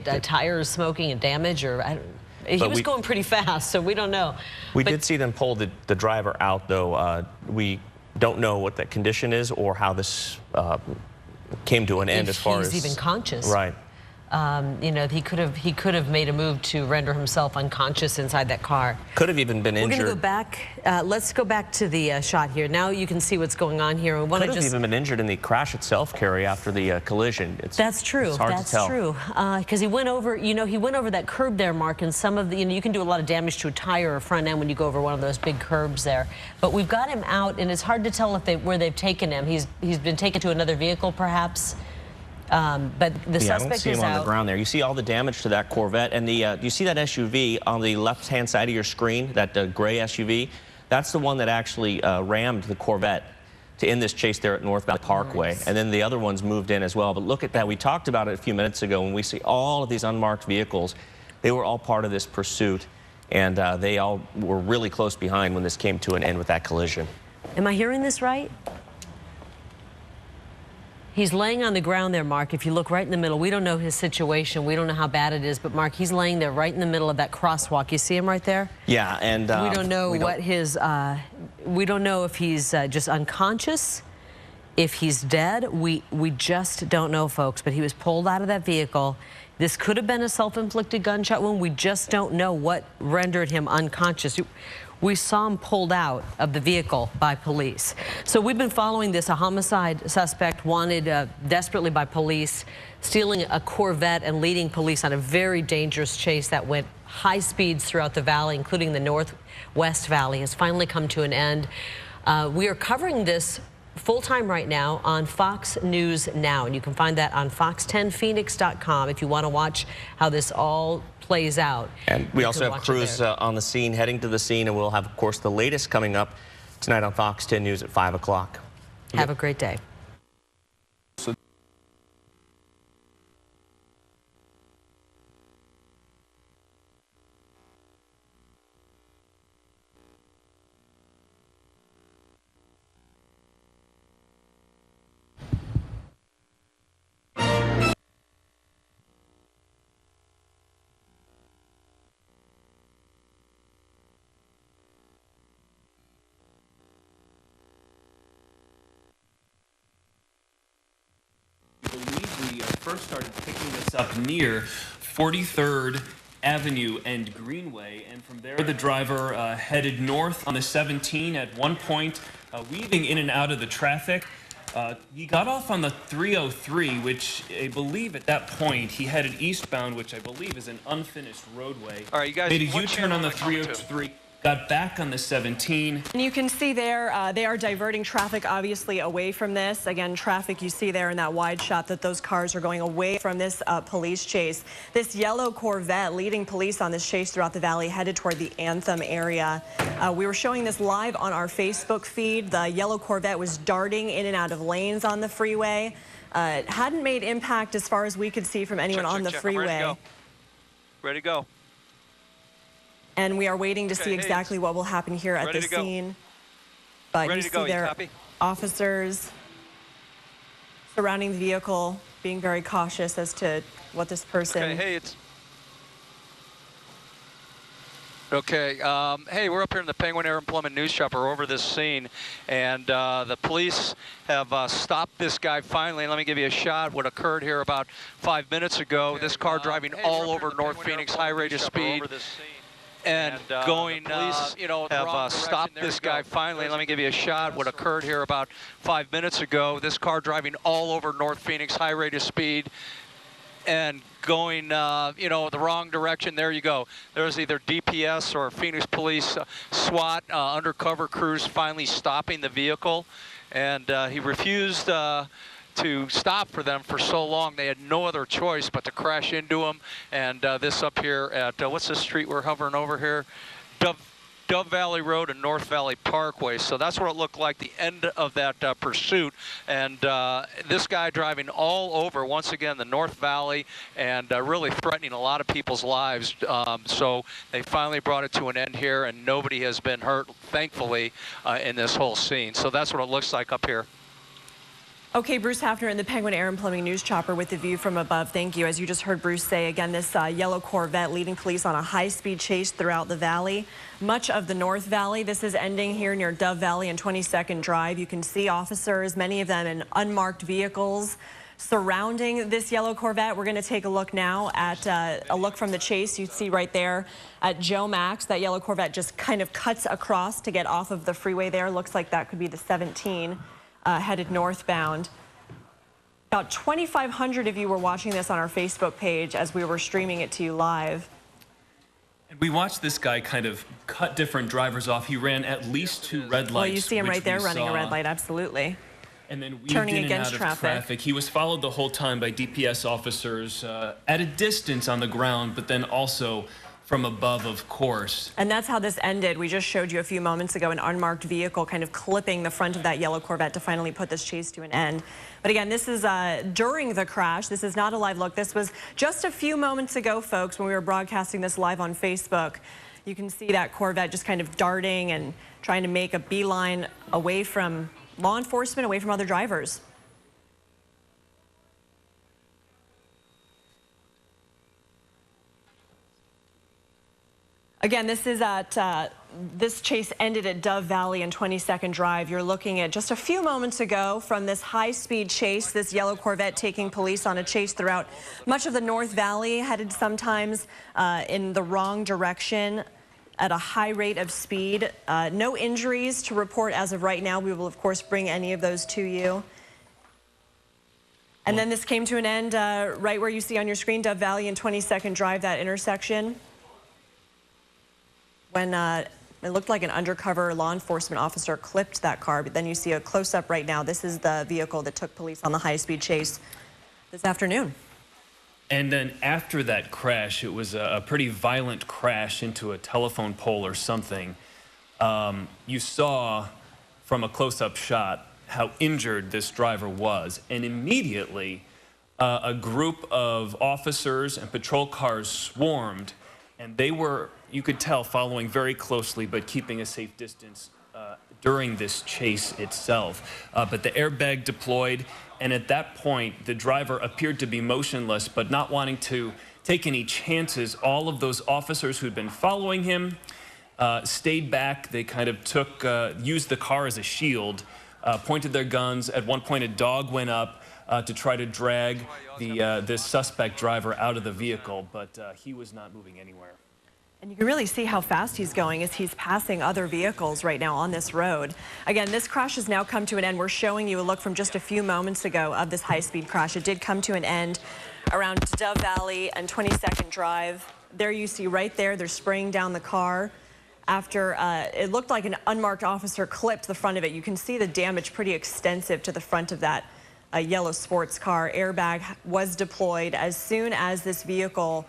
tires smoking and damage, or he was going pretty fast, so we don't know. We did see them pull the driver out, though. We don't know what that condition is or how this came to an end as far as he's even conscious. Right. You know, he could have made a move to render himself unconscious inside that car. Could have even been injured. We're going to go back. Let's go back to the shot here. Now you can see what's going on here. We want could to have even been injured in the crash itself, Carrie, after the collision. That's true. It's hard to tell. That's true. Because he went over, you know, he went over that curb there, Mark, and some of the, you know, you can do a lot of damage to a tire or front end when you go over one of those big curbs there. But we've got him out, and it's hard to tell if where they've taken him. He's been taken to another vehicle, perhaps. But the suspect is out. I don't see him on the ground there. You see all the damage to that Corvette, and you see that SUV on the left-hand side of your screen, that gray SUV. That's the one that actually rammed the Corvette to end this chase there at North Valley Parkway. Nice. And then the other ones moved in as well. But look at that. We talked about it a few minutes ago when we see all of these unmarked vehicles. They were all part of this pursuit, and they all were really close behind when this came to an end with that collision. Am I hearing this right? He's laying on the ground there, Mark. If you look right in the middle, we don't know his situation. We don't know how bad it is, but Mark, he's laying there right in the middle of that crosswalk. You see him right there? Yeah, and we don't know what his. We don't know if he's just unconscious, if he's dead. We just don't know, folks. But he was pulled out of that vehicle. This could have been a self-inflicted gunshot wound. We just don't know what rendered him unconscious. We saw him pulled out of the vehicle by police. So we've been following this, a homicide suspect wanted desperately by police, stealing a Corvette and leading police on a very dangerous chase that went high speeds throughout the valley, including the Northwest Valley, has finally come to an end. We are covering this full-time right now on Fox News Now, and you can find that on fox10phoenix.com if you want to watch how this all plays out. And we also have crews on the scene, heading to the scene, and we'll have, of course, the latest coming up tonight on Fox 10 News at 5 o'clock. Have a great day. First started picking this up near 43rd Avenue and Greenway, and from there the driver headed north on the 17 at one point, weaving in and out of the traffic. He got off on the 303, which I believe at that point he headed eastbound, which I believe is an unfinished roadway. All right, you guys, made a U-turn on the 303. Got back on the 17. And you can see there, they are diverting traffic, obviously, away from this. Again, traffic you see there in that wide shot that those cars are going away from this police chase. This yellow Corvette leading police on this chase throughout the valley headed toward the Anthem area. We were showing this live on our Facebook feed. The yellow Corvette was darting in and out of lanes on the freeway. Hadn't made impact as far as we could see from anyone on the freeway. Ready to go. And we are waiting to see exactly what will happen here at the scene. But you see there officers surrounding the vehicle, being very cautious as to what this person. Okay, hey, we're up here in the Penguin Air Employment News Shop. We're over this scene, and the police have stopped this guy finally. Let me give you a shot. What occurred here about 5 minutes ago. This car driving all over North Phoenix, high rate of speed. And going, you know, have stopped this guy finally. Let me give you a shot. What occurred here about 5 minutes ago. This car driving all over North Phoenix, high rate of speed, and going, you know, the wrong direction. There you go. There's either DPS or Phoenix Police SWAT undercover crews finally stopping the vehicle, and he refused to stop for them for so long. They had no other choice but to crash into him. And this up here at, what's the street we're hovering over here? Dove Valley Road and North Valley Parkway. So that's what it looked like, the end of that pursuit. And this guy driving all over, once again, the North Valley, and really threatening a lot of people's lives. So they finally brought it to an end here, and nobody has been hurt, thankfully, in this whole scene. So that's what it looks like up here. Okay, Bruce Hafner in the Penguin Air and Plumbing News Chopper with the view from above. Thank you. As you just heard Bruce say, again, this yellow Corvette leading police on a high-speed chase throughout the valley. Much of the North Valley. This is ending here near Dove Valley and 22nd Drive. You can see officers, many of them in unmarked vehicles, surrounding this yellow Corvette. We're going to take a look now at a look from the chase. You see right there at Joe Max, that yellow Corvette just kind of cuts across to get off of the freeway there. Looks like that could be the 17. Headed northbound. About 2,500 of you were watching this on our Facebook page as we were streaming it to you live. And we watched this guy kind of cut different drivers off. He ran at least 2 red lights. Well, you see him right there running a red light, absolutely. And then turning in against and out of traffic. He was followed the whole time by DPS officers at a distance on the ground, but then also from above, of course. And that's how this ended. We just showed you a few moments ago an unmarked vehicle kind of clipping the front of that yellow Corvette to finally put this chase to an end. But again, this is during the crash. This is not a live look. This was just a few moments ago, folks, when we were broadcasting this live on Facebook. You can see that Corvette just kind of darting and trying to make a beeline away from law enforcement, away from other drivers. Again, this is at, this chase ended at Dove Valley and 22nd Drive. You're looking at just a few moments ago from this high-speed chase, this yellow Corvette taking police on a chase throughout much of the North Valley, headed sometimes in the wrong direction at a high rate of speed. No injuries to report as of right now. We will, of course, bring any of those to you. And then this came to an end right where you see on your screen, Dove Valley and 22nd Drive, that intersection, when it looked like an undercover law enforcement officer clipped that car. But then you see a close-up right now. This is the vehicle that took police on the high-speed chase this afternoon. And then after that crash, it was a pretty violent crash into a telephone pole or something. You saw from a close-up shot how injured this driver was. And immediately, a group of officers and patrol cars swarmed, and they were, you could tell, following very closely but keeping a safe distance during this chase itself. But the airbag deployed, and at that point, the driver appeared to be motionless, but not wanting to take any chances. All of those officers who'd been following him stayed back. They kind of took, used the car as a shield, pointed their guns. At one point, a dog went up to try to drag this suspect driver out of the vehicle, but he was not moving anywhere. And you can really see how fast he's going as he's passing other vehicles right now on this road. Again, this crash has now come to an end. We're showing you a look from just a few moments ago of this high-speed crash. It did come to an end around Dove Valley and 22nd Drive. There you see right there, they're spraying down the car after it looked like an unmarked officer clipped the front of it. You can see the damage pretty extensive to the front of that yellow sports car. Airbag was deployed as soon as this vehicle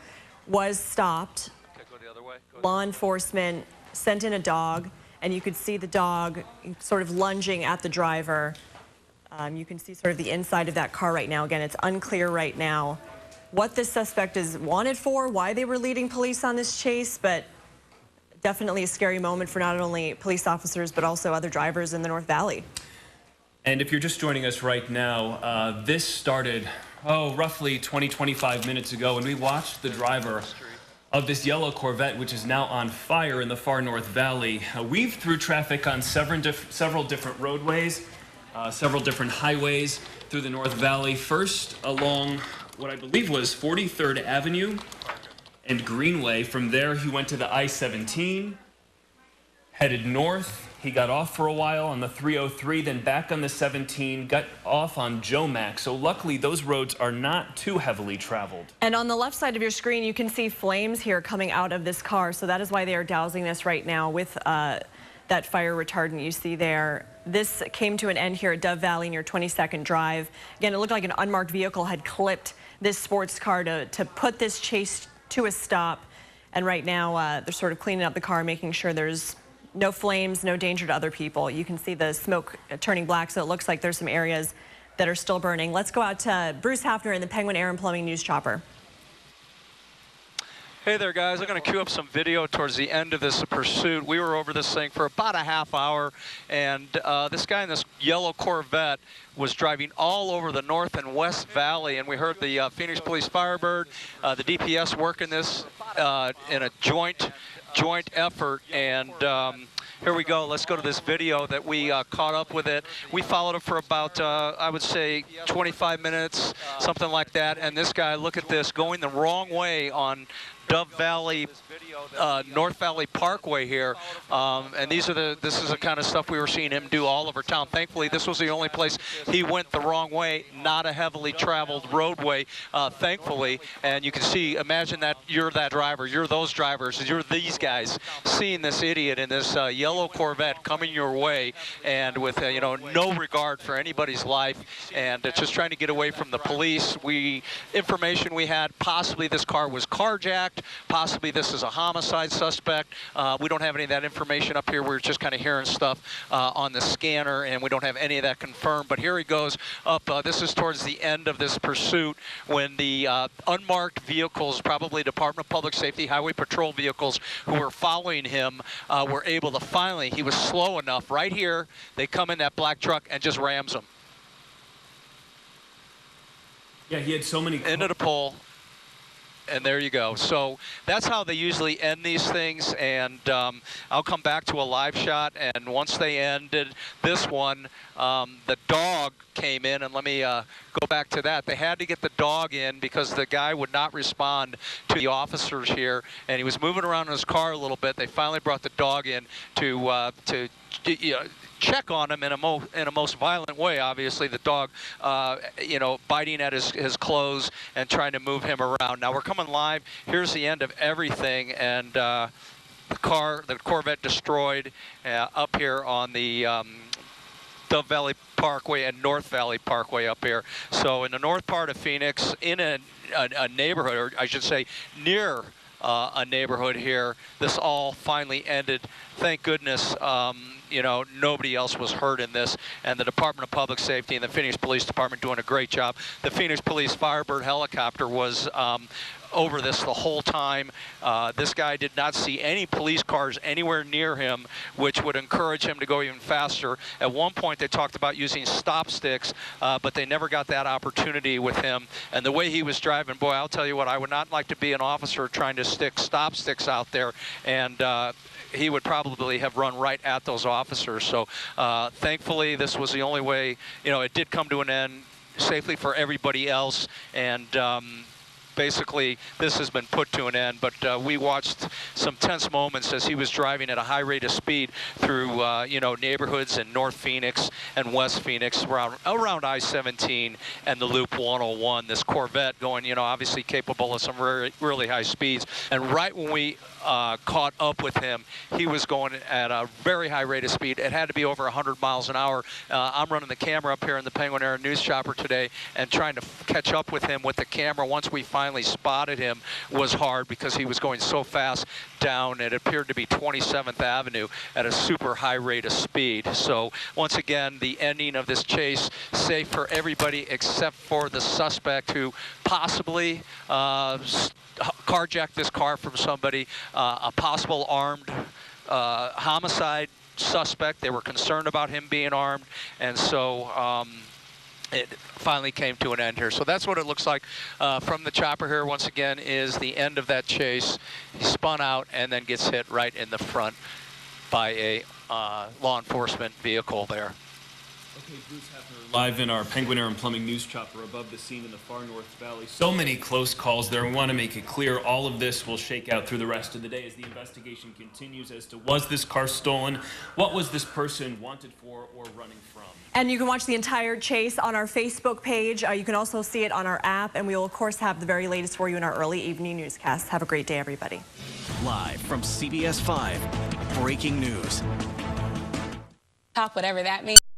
was stopped. Law enforcement sent in a dog, and you could see the dog sort of lunging at the driver. You can see sort of the inside of that car right now. Again, it's unclear right now what this suspect is wanted for, why they were leading police on this chase, but definitely a scary moment for not only police officers, but also other drivers in the North Valley. And if you're just joining us right now, this started, roughly 25 minutes ago, and we watched the driver of this yellow Corvette, which is now on fire in the far North Valley, weave through traffic on several different roadways, several different highways through the North Valley. First along what I believe was 43rd Avenue and Greenway. From there, he went to the I-17, headed north. He got off for a while on the 303, then back on the 17, got off on Joe Max. So luckily, those roads are not too heavily traveled. And on the left side of your screen, you can see flames here coming out of this car. So that is why they are dousing this right now with that fire retardant you see there. This came to an end here at Dove Valley near 22nd Drive. Again, it looked like an unmarked vehicle had clipped this sports car to put this chase to a stop. And right now, they're sort of cleaning up the car, making sure there's no flames, no danger to other people. You can see the smoke turning black, so it looks like there's some areas that are still burning. Let's go out to Bruce Hafner in the Penguin Air and Plumbing News Chopper. Hey there, guys. I'm going to cue up some video towards the end of this pursuit. We were over this thing for about a half hour, and this guy in this yellow Corvette was driving all over the North and West Valley, and we heard the Phoenix Police Firebird, the DPS working this in a joint effort, and here we go. Let's go to this video that we caught up with it. We followed it for about, I would say, 25 minutes, something like that. And this guy, look at this, going the wrong way on Dove Valley, North Valley Parkway here. And this is the kind of stuff we were seeing him do all over town. Thankfully, this was the only place he went the wrong way, not a heavily traveled roadway, thankfully. And you can see, imagine that you're that driver, you're those drivers, you're these guys seeing this idiot in this yellow Corvette coming your way, and with no regard for anybody's life, and just trying to get away from the police. Information we had, possibly this car was carjacked. Possibly this is a homicide suspect. We don't have any of that information up here. We're just kind of hearing stuff on the scanner, and we don't have any of that confirmed. But here he goes up. This is towards the end of this pursuit when the unmarked vehicles, probably Department of Public Safety, Highway Patrol vehicles who were following him, were able to finally, he was slow enough. Right here, they come in that black truck and just rams him. Yeah, he had so many... Into the pole. And there you go. So that's how they usually end these things, and I'll come back to a live shot, and once they ended this one, the dog came in, and let me go back to that. They had to get the dog in because the guy would not respond to the officers here, and he was moving around in his car a little bit. They finally brought the dog in to check on him in a most violent way. Obviously, the dog, biting at his clothes and trying to move him around. Now we're coming live. Here's the end of everything, and the Corvette destroyed up here on the Dove Valley Parkway and North Valley Parkway up here. So in the north part of Phoenix, in a neighborhood, or I should say near a neighborhood here, this all finally ended. Thank goodness. Nobody else was hurt in this, and the Department of Public Safety and the Phoenix Police Department doing a great job. The Phoenix Police Firebird helicopter was over this the whole time. This guy did not see any police cars anywhere near him, which would encourage him to go even faster. At one point, they talked about using stop sticks, but they never got that opportunity with him. And the way he was driving, boy, I'll tell you what, I would not like to be an officer trying to stick stop sticks out there, and he would probably have run right at those officers. So thankfully, this was the only way, it did come to an end safely for everybody else, and basically this has been put to an end. But we watched some tense moments as he was driving at a high rate of speed through neighborhoods in North Phoenix and West Phoenix, around I-17 and the Loop 101. This Corvette going, obviously capable of some really high speeds. And right when we caught up with him, he was going at a very high rate of speed. It had to be over 100 miles an hour. I'm running the camera up here in the Penguin Era News Chopper today, and trying to catch up with him with the camera once we finally spotted him was hard, because he was going so fast down, it appeared to be 27th Avenue at a super high rate of speed. So once again, the ending of this chase, safe for everybody except for the suspect who possibly carjacked this car from somebody, a possible armed homicide suspect. They were concerned about him being armed, and so it finally came to an end here. So that's what it looks like from the chopper here. Once again, is the end of that chase. He spun out and then gets hit right in the front by a law enforcement vehicle there. Okay, Bruce Hefner, live in our Penguin Air and Plumbing News Chopper above the scene in the far North Valley. So many close calls there. We want to make it clear all of this will shake out through the rest of the day as the investigation continues as to, was this car stolen? What was this person wanted for or running from? And you can watch the entire chase on our Facebook page. You can also see it on our app, and we will, of course, have the very latest for you in our early evening newscast. Have a great day, everybody. Live from CBS 5, breaking news. Talk whatever that means.